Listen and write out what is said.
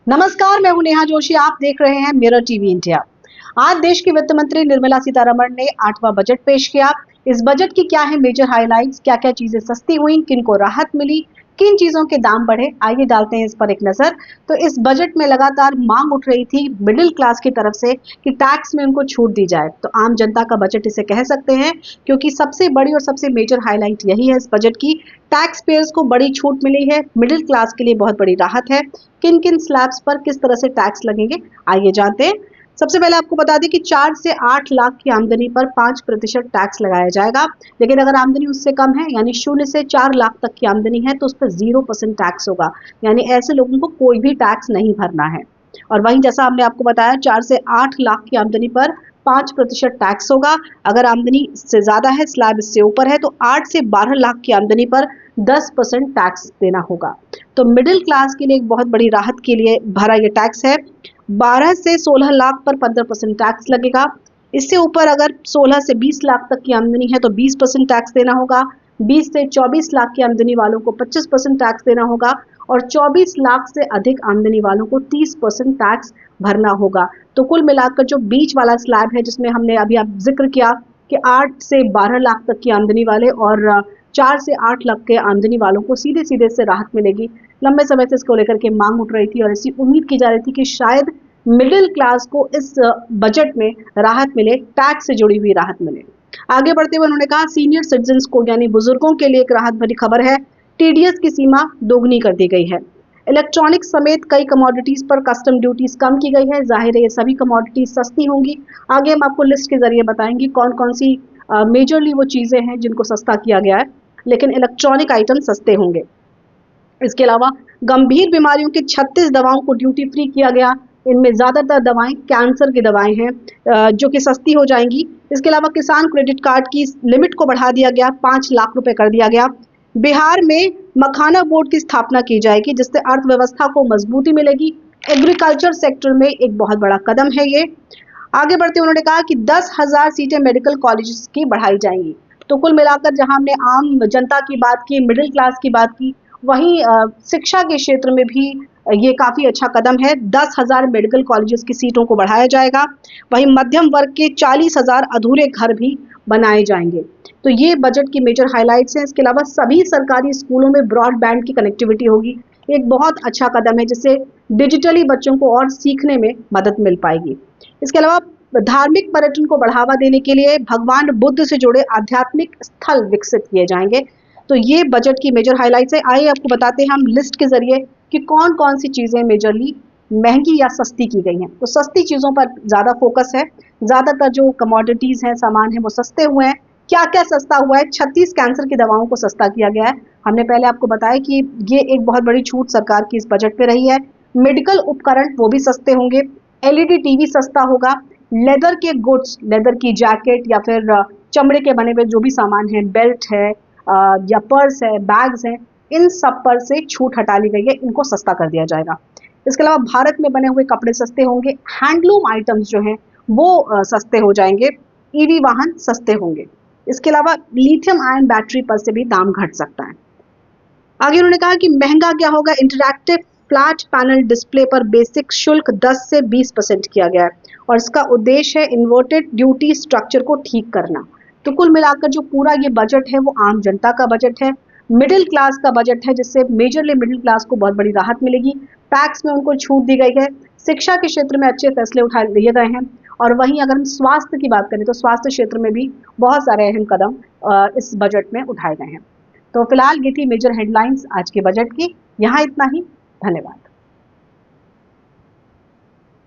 नमस्कार, मैं हूं नेहा जोशी। आप देख रहे हैं मिरर टीवी इंडिया। आज देश की वित्त मंत्री निर्मला सीतारमण ने 8वां बजट पेश किया। इस बजट की क्या है मेजर हाइलाइट्स, क्या क्या चीजें सस्ती हुई, किन को राहत मिली, किन चीजों के दाम बढ़े, आइए डालते हैं इस पर एक नजर। तो इस बजट में लगातार मांग उठ रही थी मिडिल क्लास की तरफ से कि टैक्स में उनको छूट दी जाए। तो आम जनता का बजट इसे कह सकते हैं, क्योंकि सबसे बड़ी और सबसे मेजर हाईलाइट यही है इस बजट की। टैक्स पेयर्स को बड़ी छूट मिली है, मिडिल क्लास के लिए बहुत बड़ी राहत है। किन किन स्लैब्स पर किस तरह से टैक्स लगेंगे, आइए जानते हैं। सबसे पहले आपको बता दें कि 4 से 8 लाख की आमदनी पर 5% टैक्स लगाया जाएगा। लेकिन अगर आमदनी उससे कम है, यानी 0 से 4 लाख तक की आमदनी है, तो उस पर 0% टैक्स होगा। यानी ऐसे लोगों को कोई भी टैक्स नहीं भरना है। और वहीं जैसा हमने आपको बताया, 4 से 8 लाख की आमदनी पर 5% टैक्स होगा। अगर आमदनी से ज्यादा है, स्लैब इससे ऊपर है, तो 8 से 12 लाख की आमदनी पर 10% टैक्स देना होगा। तो मिडिल क्लास के लिए एक बहुत बड़ी राहत के लिए भरा ये टैक्स है। 12 से 16 लाख पर 15% टैक्स लगेगा। इससे ऊपर अगर 16 से 20 लाख तक की आमदनी है तो 20% टैक्स देना होगा। 20 से 24 लाख की आमदनी वालों को 25% टैक्स देना होगा। और 24 लाख से अधिक आमदनी वालों को 30% टैक्स भरना होगा। तो कुल मिलाकर जो बीच वाला स्लैब है, जिसमें हमने अभी आप जिक्र किया कि 8 से 12 लाख तक की आमदनी वाले और 4 से 8 लाख के आमदनी वालों को सीधे सीधे से राहत मिलेगी। लंबे समय से इसको लेकर के मांग उठ रही थी और ऐसी उम्मीद की जा रही थी कि शायद मिडिल क्लास को इस बजट में राहत मिले, टैक्स से जुड़ी हुई राहत मिले। आगे बढ़ते हुए उन्होंने कहा, सीनियर सिटीजन्स को यानी बुजुर्गों के लिए एक राहत भरी खबर है। टीडीएस की सीमा दोगुनी कर दी गई है। इलेक्ट्रॉनिक्स समेत कई कमोडिटीज पर कस्टम ड्यूटीज कम की गई है। जाहिर है ये सभी कमोडिटीज सस्ती होंगी। आगे हम आपको लिस्ट के जरिए बताएंगे कौन कौन सी मेजरली वो चीजें हैं जिनको सस्ता किया गया है, लेकिन इलेक्ट्रॉनिक आइटम सस्ते होंगे। इसके अलावा गंभीर बीमारियों की 36 दवाओं को ड्यूटी फ्री किया गया। इनमें ज्यादातर दवाएं कैंसर की दवाएं हैं, जो कि सस्ती हो जाएंगी। इसके अलावा किसान क्रेडिट कार्ड की लिमिट को बढ़ा दिया गया, 5 लाख रुपए कर दिया गया। बिहार में मखाना बोर्ड की स्थापना की जाएगी, जिससे अर्थव्यवस्था को मजबूती मिलेगी। एग्रीकल्चर सेक्टर में एक बहुत बड़ा कदम है ये। आगे बढ़ते उन्होंने कहा कि 10,000 सीटें मेडिकल कॉलेजेस की बढ़ाई जाएंगी। तो कुल मिलाकर जहां हमने आम जनता की बात की, मिडिल क्लास की बात की, वहीं शिक्षा के क्षेत्र में भी ये काफी अच्छा कदम है। 10,000 मेडिकल कॉलेजेस की सीटों को बढ़ाया जाएगा। वहीं मध्यम वर्ग के 40,000 अधूरे घर भी बनाए जाएंगे। तो ये बजट की मेजर हाइलाइट्स हैं। इसके अलावा सभी सरकारी स्कूलों में ब्रॉडबैंड की कनेक्टिविटी होगी। एक बहुत अच्छा कदम है, जिससे डिजिटली बच्चों को और सीखने में मदद मिल पाएगी। इसके अलावा धार्मिक पर्यटन को बढ़ावा देने के लिए भगवान बुद्ध से जुड़े आध्यात्मिक स्थल विकसित किए जाएंगे। तो ये बजट की मेजर हाइलाइट्स है। आइए आपको बताते हैं हम लिस्ट के जरिए कि कौन कौन सी चीजें मेजरली महंगी या सस्ती की गई हैं। तो सस्ती चीजों पर ज्यादा फोकस है। ज्यादातर जो कमोडिटीज हैं, सामान है, वो सस्ते हुए हैं। क्या क्या सस्ता हुआ है? 36 कैंसर की दवाओं को सस्ता किया गया है। हमने पहले आपको बताया कि ये एक बहुत बड़ी छूट सरकार की इस बजट पे रही है। मेडिकल उपकरण वो भी सस्ते होंगे। एलईडी टीवी सस्ता होगा। लेदर के गुड्स, लेदर की जैकेट या फिर चमड़े के बने हुए जो भी सामान है, बेल्ट है या पर्स है, बैग्स हैं, इन सब पर से छूट हटा ली गई है। इनको सस्ता कर दिया जाएगा। इसके अलावा भारत में बने हुए कपड़े सस्ते होंगे। हैंडलूम आइटम्स जो हैं वो सस्ते हो जाएंगे। ईवी वाहन सस्ते होंगे। इसके अलावा लिथियम आयन बैटरी पर से भी दाम घट सकता है। आगे उन्होंने कहा कि महंगा क्या होगा? इंटरैक्टिव फ्लैट पैनल डिस्प्ले पर बेसिक शुल्क 10 से 20% किया गया है और इसका उद्देश्य है इन्वर्टेड ड्यूटी स्ट्रक्चर को ठीक करना। तो कुल मिलाकर जो पूरा ये बजट है वो आम जनता का बजट है, मिडिल क्लास का बजट है, जिससे मेजरली मिडिल क्लास को बहुत बड़ी राहत मिलेगी। टैक्स में उनको छूट दी गई है। शिक्षा के क्षेत्र में अच्छे फैसले उठा लिए गए हैं। और वहीं अगर हम स्वास्थ्य की बात करें तो स्वास्थ्य क्षेत्र में भी बहुत सारे अहम कदम इस बजट में उठाए गए हैं। तो फिलहाल ये थी मेजर हेडलाइंस आज के बजट की। यहाँ इतना ही। धन्यवाद।